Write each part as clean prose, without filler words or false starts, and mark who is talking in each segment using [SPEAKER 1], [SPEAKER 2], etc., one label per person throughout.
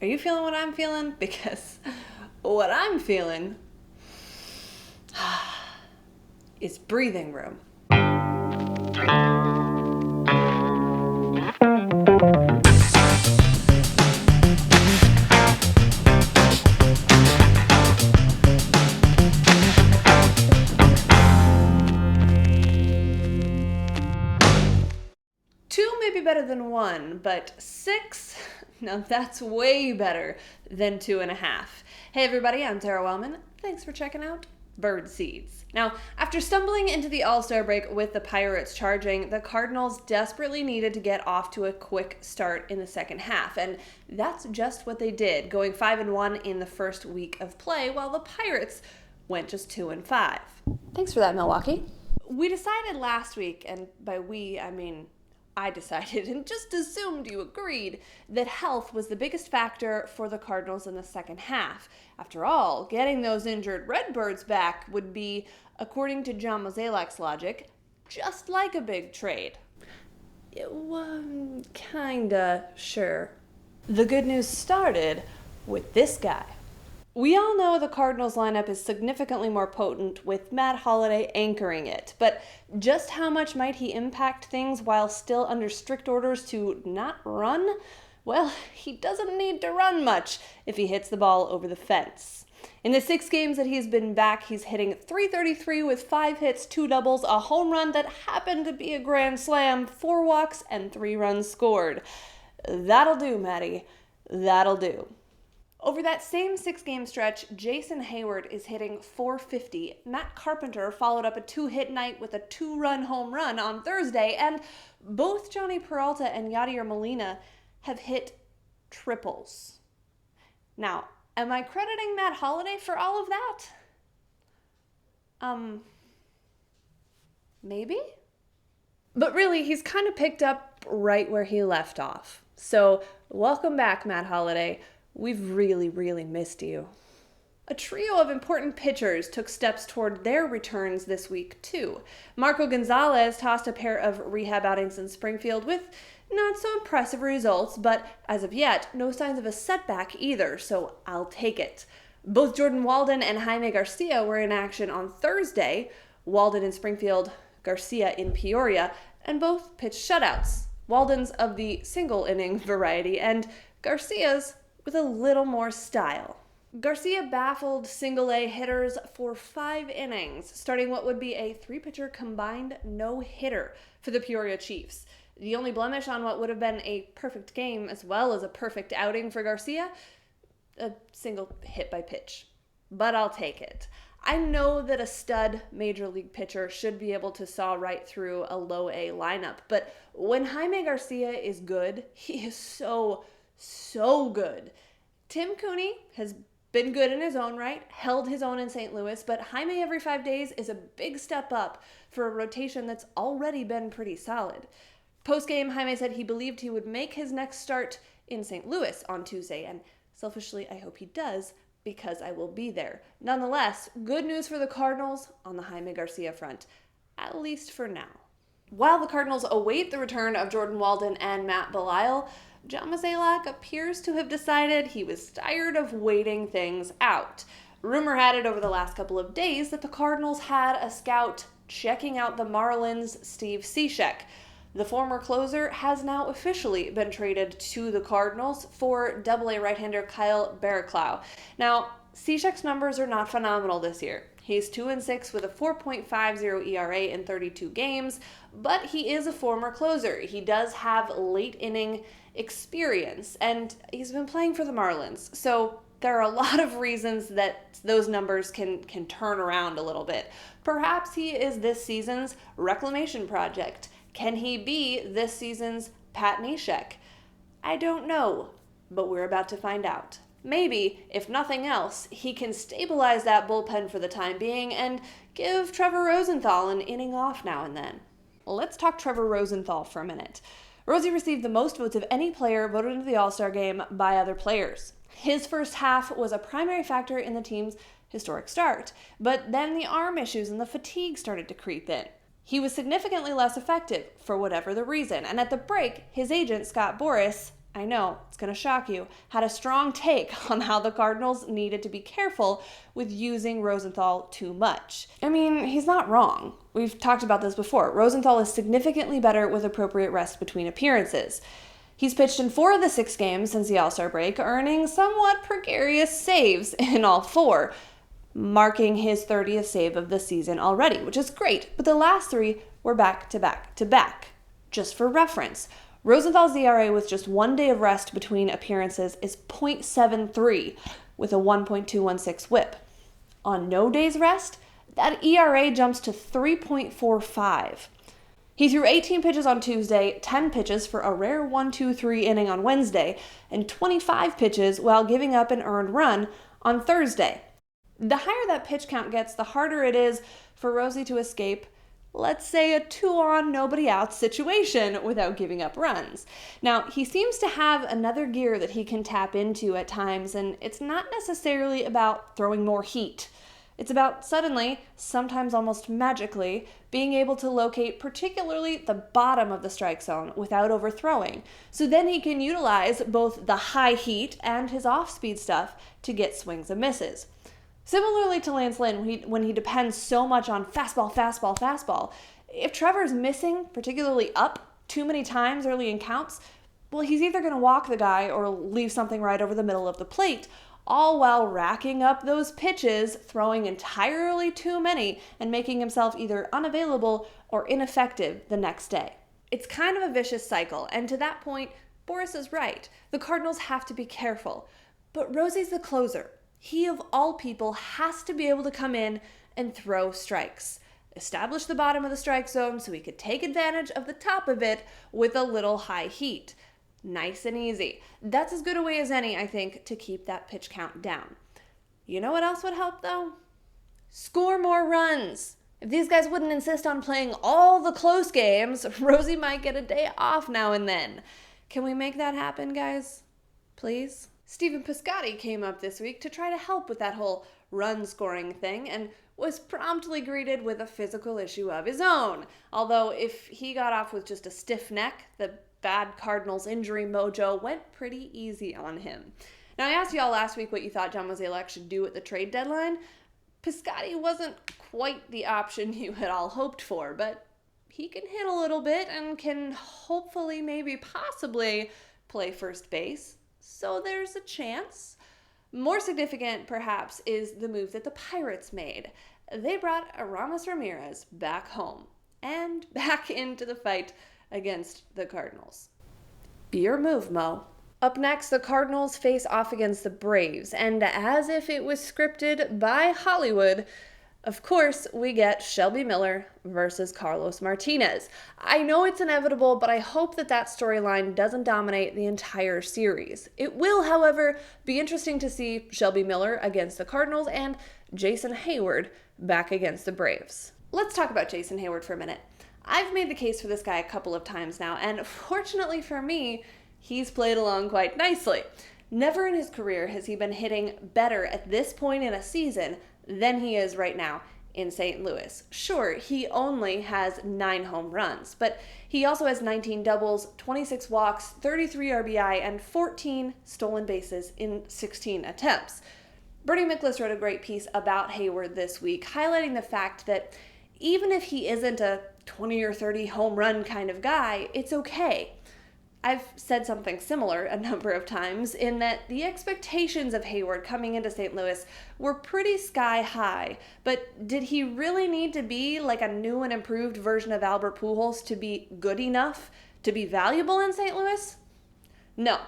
[SPEAKER 1] Are you feeling what I'm feeling? Because what I'm feeling is breathing room. Two may be better than one, but 6? Now that's way better than 2.5. Hey everybody, I'm Tara Wellman. Thanks for checking out Bird Seeds. Now, after stumbling into the All-Star break with the Pirates charging, the Cardinals desperately needed to get off to a quick start in the second half, and that's just what they did, going 5-1 in the first week of play, while the Pirates went just 2-5. Thanks for that, Milwaukee. We decided last week, and by we, I mean I decided and just assumed you agreed that health was the biggest factor for the Cardinals in the second half. After all, getting those injured Redbirds back would be, according to John Mozeliak's logic, just like a big trade. Kinda, sure. The good news started with this guy. We all know the Cardinals lineup is significantly more potent with Matt Holliday anchoring it, but just how much might he impact things while still under strict orders to not run? Well, he doesn't need to run much if he hits the ball over the fence. In the 6 games that he's been back, he's hitting .333 with 5 hits, 2 doubles, a home run that happened to be a grand slam, 4 walks, and 3 runs scored. That'll do, Matty. That'll do. Over that same 6-game stretch, Jason Heyward is hitting .450. Matt Carpenter followed up a 2-hit night with a 2-run home run on Thursday, and both Johnny Peralta and Yadier Molina have hit triples. Now, am I crediting Matt Holliday for all of that? Maybe? But really, he's kind of picked up right where he left off. So, welcome back, Matt Holliday. We've really missed you. A trio of important pitchers took steps toward their returns this week, too. Marco Gonzalez tossed a pair of rehab outings in Springfield with not so impressive results, but as of yet, no signs of a setback either, so I'll take it. Both Jordan Walden and Jaime Garcia were in action on Thursday, Walden in Springfield, Garcia in Peoria, and both pitched shutouts. Walden's of the single-inning variety, and Garcia's with a little more style. Garcia baffled single-A hitters for 5 innings, starting what would be a 3-pitcher combined no-hitter for the Peoria Chiefs. The only blemish on what would have been a perfect game as well as a perfect outing for Garcia, a single hit by pitch. But I'll take it. I know that a stud major league pitcher should be able to saw right through a low-A lineup, but when Jaime Garcia is good, he is so good. Tim Cooney has been good in his own right, held his own in St. Louis, but Jaime every 5 days is a big step up for a rotation that's already been pretty solid. Post-game, Jaime said he believed he would make his next start in St. Louis on Tuesday, and selfishly, I hope he does, because I will be there. Nonetheless, good news for the Cardinals on the Jaime Garcia front, at least for now. While the Cardinals await the return of Jordan Walden and Matt Belisle, John Mozeliak appears to have decided he was tired of waiting things out. Rumor had it over the last couple of days that the Cardinals had a scout checking out the Marlins' Steve Cishek. The former closer has now officially been traded to the Cardinals for AA right-hander Kyle Barraclough. Now, Cishek's numbers are not phenomenal this year. He's 2-6 with a 4.50 ERA in 32 games, but he is a former closer. He does have late inning experience, and he's been playing for the Marlins. So there are a lot of reasons that those numbers can turn around a little bit. Perhaps he is this season's reclamation project. Can he be this season's Pat Cishek? I don't know, but we're about to find out. Maybe, if nothing else, he can stabilize that bullpen for the time being and give Trevor Rosenthal an inning off now and then. Let's talk Trevor Rosenthal for a minute. Rosie received the most votes of any player voted into the All-Star game by other players. His first half was a primary factor in the team's historic start, but then the arm issues and the fatigue started to creep in. He was significantly less effective, for whatever the reason, and at the break, his agent, Scott Boras, I know, it's going to shock you, had a strong take on how the Cardinals needed to be careful with using Rosenthal too much. I mean, he's not wrong. We've talked about this before. Rosenthal is significantly better with appropriate rest between appearances. He's pitched in 4 of the 6 games since the All-Star break, earning somewhat precarious saves in all 4, marking his 30th save of the season already, which is great, but the last 3 were back-to-back-to-back. Just for reference, Rosenthal's ERA with just 1 day of rest between appearances is .73 with a 1.216 whip. On no days rest, that ERA jumps to 3.45. He threw 18 pitches on Tuesday, 10 pitches for a rare 1-2-3 inning on Wednesday, and 25 pitches while giving up an earned run on Thursday. The higher that pitch count gets, the harder it is for Rosie to escape, let's say, a 2-on, nobody-out situation without giving up runs. Now, he seems to have another gear that he can tap into at times, and it's not necessarily about throwing more heat. It's about suddenly, sometimes almost magically, being able to locate particularly the bottom of the strike zone without overthrowing. So then he can utilize both the high heat and his off-speed stuff to get swings and misses. Similarly to Lance Lynn, when he depends so much on fastball, if Trevor's missing, particularly up, too many times early in counts, well, he's either going to walk the guy or leave something right over the middle of the plate, all while racking up those pitches, throwing entirely too many, and making himself either unavailable or ineffective the next day. It's kind of a vicious cycle, and to that point, Boris is right. The Cardinals have to be careful. But Rosie's the closer. He, of all people, has to be able to come in and throw strikes. Establish the bottom of the strike zone so he could take advantage of the top of it with a little high heat. Nice and easy. That's as good a way as any, I think, to keep that pitch count down. You know what else would help, though? Score more runs. If these guys wouldn't insist on playing all the close games, Rosie might get a day off now and then. Can we make that happen, guys? Please? Stephen Piscotty came up this week to try to help with that whole run-scoring thing and was promptly greeted with a physical issue of his own. Although if he got off with just a stiff neck, the bad Cardinals injury mojo went pretty easy on him. Now, I asked y'all last week what you thought Jaime Garcia should do at the trade deadline. Piscotty wasn't quite the option you had all hoped for, but he can hit a little bit and can hopefully, maybe, possibly play first base. So there's a chance. More significant, perhaps, is the move that the Pirates made. They brought Aramis Ramirez back home and back into the fight against the Cardinals. Be your move, Mo. Up next, the Cardinals face off against the Braves, and as if it was scripted by Hollywood, of course, we get Shelby Miller versus Carlos Martinez. I know it's inevitable, but I hope that storyline doesn't dominate the entire series. It will, however, be interesting to see Shelby Miller against the Cardinals and Jason Heyward back against the Braves. Let's talk about Jason Heyward for a minute. I've made the case for this guy a couple of times now, and fortunately for me, he's played along quite nicely. Never in his career has he been hitting better at this point in a season than he is right now in St. Louis. Sure, he only has 9 home runs, but he also has 19 doubles, 26 walks, 33 RBI, and 14 stolen bases in 16 attempts. Bernie Miklasz wrote a great piece about Heyward this week, highlighting the fact that even if he isn't a 20 or 30 home run kind of guy, it's okay. I've said something similar a number of times in that the expectations of Heyward coming into St. Louis were pretty sky high, but did he really need to be like a new and improved version of Albert Pujols to be good enough to be valuable in St. Louis? No.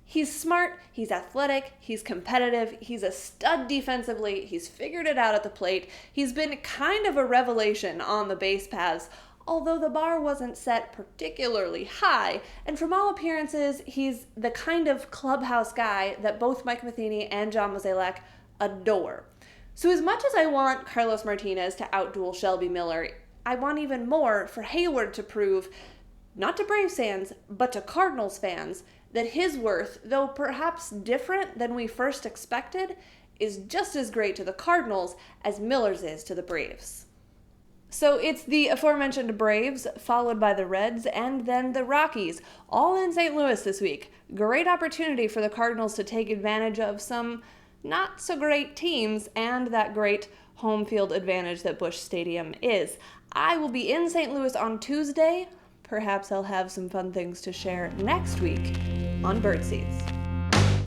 [SPEAKER 1] He's smart, he's athletic, he's competitive, he's a stud defensively, he's figured it out at the plate, he's been kind of a revelation on the base paths, although the bar wasn't set particularly high, and from all appearances, he's the kind of clubhouse guy that both Mike Matheny and John Mozeliak adore. So as much as I want Carlos Martinez to outduel Shelby Miller, I want even more for Heyward to prove, not to Braves fans, but to Cardinals fans, that his worth, though perhaps different than we first expected, is just as great to the Cardinals as Miller's is to the Braves. So it's the aforementioned Braves, followed by the Reds, and then the Rockies, all in St. Louis this week. Great opportunity for the Cardinals to take advantage of some not so great teams and that great home field advantage that Busch Stadium is. I will be in St. Louis on Tuesday. Perhaps I'll have some fun things to share next week on Birdseeds.